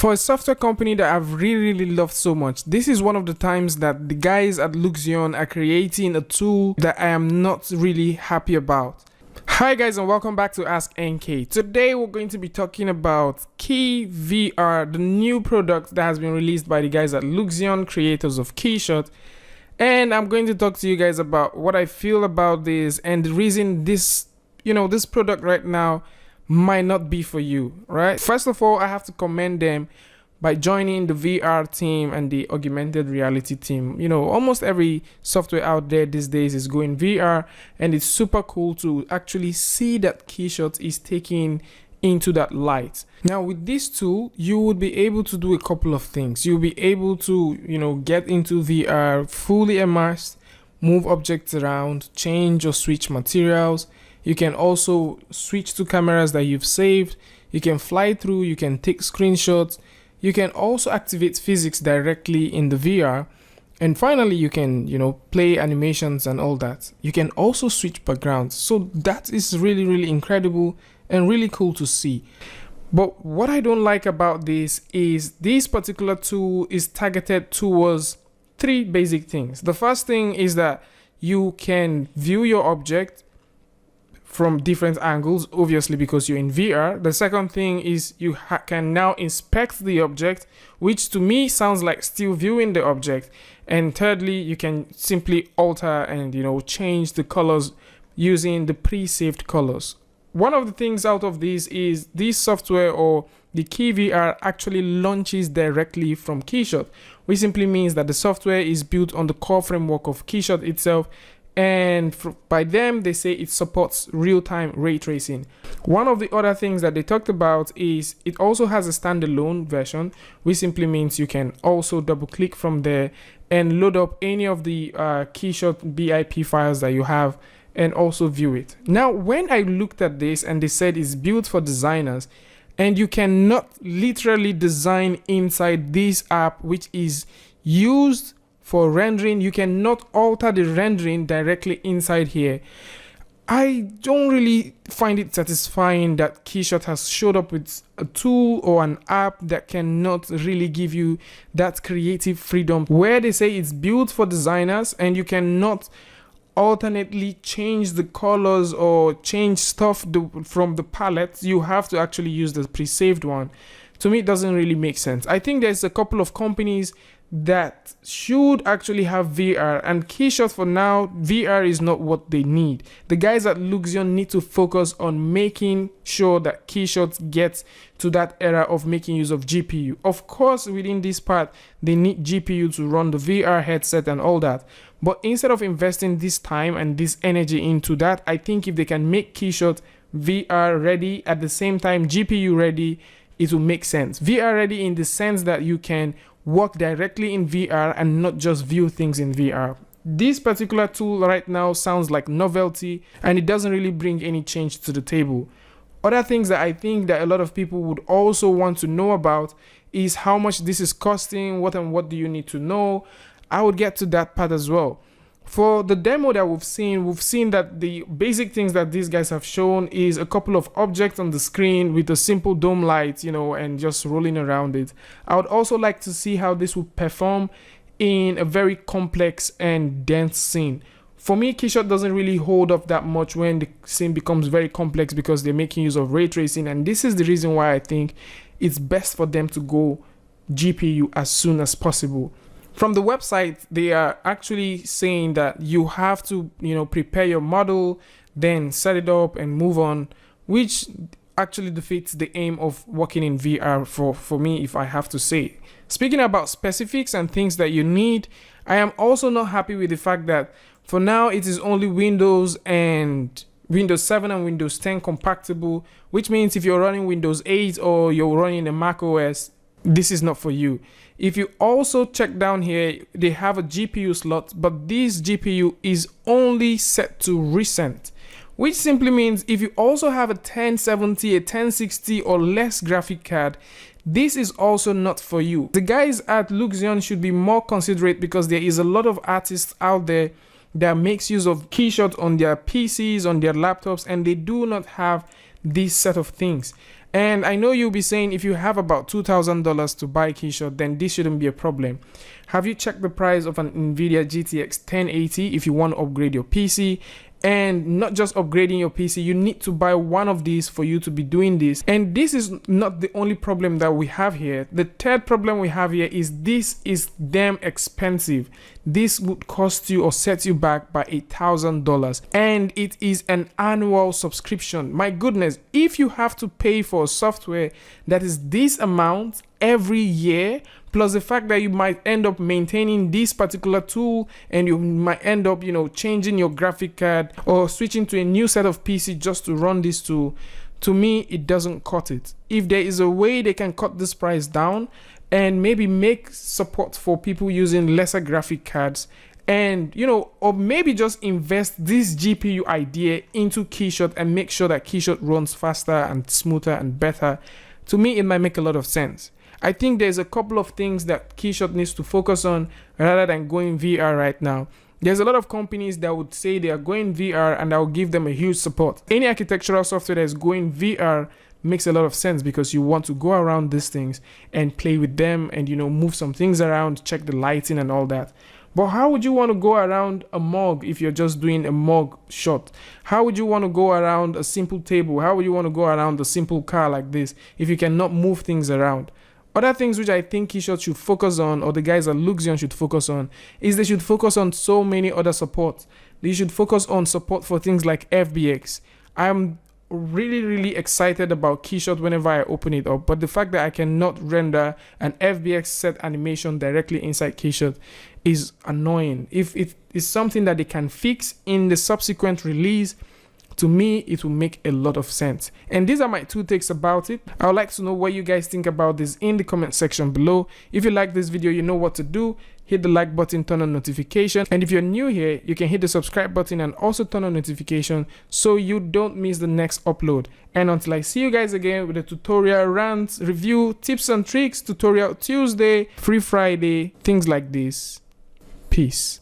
For a software company that I've really loved so much, this is one of the times that the guys at Luxion are creating a tool that I am not really happy about. Hi guys, and welcome back to askNK. Today we're going to be talking about Keyvr, the new product that has been released by the guys at Luxion, creators of Keyshot. And I'm going to talk to you guys about what I feel about this and the reason this product right now might not be for you, right? First of all, I have to commend them by joining the VR team and the augmented reality team. Almost every software out there these days is going VR, and it's super cool to actually see that Keyshot is taking into that light. Now with this tool, you would be able to do a couple of things. You'll be able to, get into VR fully immersed, move objects around, change or switch materials. You can also switch to cameras that you've saved. You can fly through, you can take screenshots. You can also activate physics directly in the VR. And finally, you can, play animations and all that. You can also switch backgrounds. So that is really incredible and really cool to see. But what I don't like about this is this particular tool is targeted towards three basic things. The first thing is that you can view your object from different angles, obviously because you're in VR. The second thing is you can now inspect the object, which to me sounds like still viewing the object. And thirdly, you can simply alter and change the colors using the pre-saved colors. One of the things out of this is this software, or the Keyvr, actually launches directly from Keyshot, which simply means that the software is built on the core framework of Keyshot itself. And by them, they say it supports real-time ray tracing. One of the other things that they talked about is it also has a standalone version, which simply means you can also double-click from there and load up any of the Keyshot BIP files that you have and also view it. Now, when I looked at this and they said it's built for designers, and you cannot literally design inside this app, which is used for rendering, you cannot alter the rendering directly inside here. I don't really find it satisfying that Keyshot has showed up with a tool or an app that cannot really give you that creative freedom, where they say it's built for designers and you cannot alternately change the colors or change stuff from the palette. You have to actually use the pre-saved one. To me, it doesn't really make sense. I think there's a couple of companies that should actually have VR, and Keyshot for now, VR is not what they need. The guys at Luxion need to focus on making sure that Keyshot gets to that era of making use of GPU. Of course, within this part, they need GPU to run the VR headset and all that. But instead of investing this time and this energy into that, I think if they can make Keyshot VR ready, at the same time GPU ready, it will make sense. VR ready in the sense that you can work directly in VR and not just view things in VR. This particular tool right now sounds like novelty, and it doesn't really bring any change to the table. Other things that I think that a lot of people would also want to know about is how much this is costing, what do you need to know. I would get to that part as well. For the demo that we've seen that the basic things that these guys have shown is a couple of objects on the screen with a simple dome light, and just rolling around it. I would also like to see how this would perform in a very complex and dense scene. For me, Keyshot doesn't really hold up that much when the scene becomes very complex because they're making use of ray tracing, and this is the reason why I think it's best for them to go GPU as soon as possible. From the website, they are actually saying that you have to, prepare your model, then set it up and move on, which actually defeats the aim of working in VR for me, if I have to say. Speaking about specifics and things that you need, I am also not happy with the fact that for now it is only Windows 7 and Windows 10 compatible, which means if you're running Windows 8 or you're running a Mac OS, this is not for you. If you also check down here, they have a GPU slot, but this GPU is only set to recent, which simply means if you also have a 1070, a 1060 or less graphic card, this is also not for you. The guys at Luxion should be more considerate because there is a lot of artists out there that makes use of Keyshot on their PCs, on their laptops, and they do not have this set of things. And I know you'll be saying if you have about $2,000 to buy Keyshot, then this shouldn't be a problem. Have you checked the price of an NVIDIA GTX 1080 if you want to upgrade your PC? And not just upgrading your PC, you need to buy one of these for you to be doing this. And this is not the only problem that we have here. The third problem we have here is this is damn expensive. This would cost you or set you back by $1,000, and it is an annual subscription. My goodness, if you have to pay for software that is this amount every year, plus the fact that you might end up maintaining this particular tool, and you might end up, changing your graphic card or switching to a new set of PC just to run this tool, to me, it doesn't cut it. If there is a way they can cut this price down and maybe make support for people using lesser graphic cards, and or maybe just invest this GPU idea into Keyshot and make sure that Keyshot runs faster and smoother and better, to me, it might make a lot of sense. I think there's a couple of things that Keyshot needs to focus on rather than going VR right now. There's a lot of companies that would say they are going VR and that will give them a huge support. Any architectural software that is going VR makes a lot of sense because you want to go around these things and play with them and, move some things around, check the lighting and all that. But how would you want to go around a mug if you're just doing a mug shot? How would you want to go around a simple table? How would you want to go around a simple car like this if you cannot move things around? Other things which I think Keyshot should focus on, or the guys at Luxion should focus on, is they should focus on so many other supports. They should focus on support for things like FBX. I'm really excited about Keyshot whenever I open it up, but the fact that I cannot render an FBX set animation directly inside Keyshot is annoying. If it is something that they can fix in the subsequent release, to me, it will make a lot of sense. And these are my 2 takes about it. I would like to know what you guys think about this in the comment section below. If you like this video, you know what to do. Hit the like button, turn on notification. And if you're new here, you can hit the subscribe button and also turn on notification so you don't miss the next upload. And until I see you guys again with a tutorial, rants, review, tips and tricks, tutorial Tuesday, free Friday, things like this. Peace.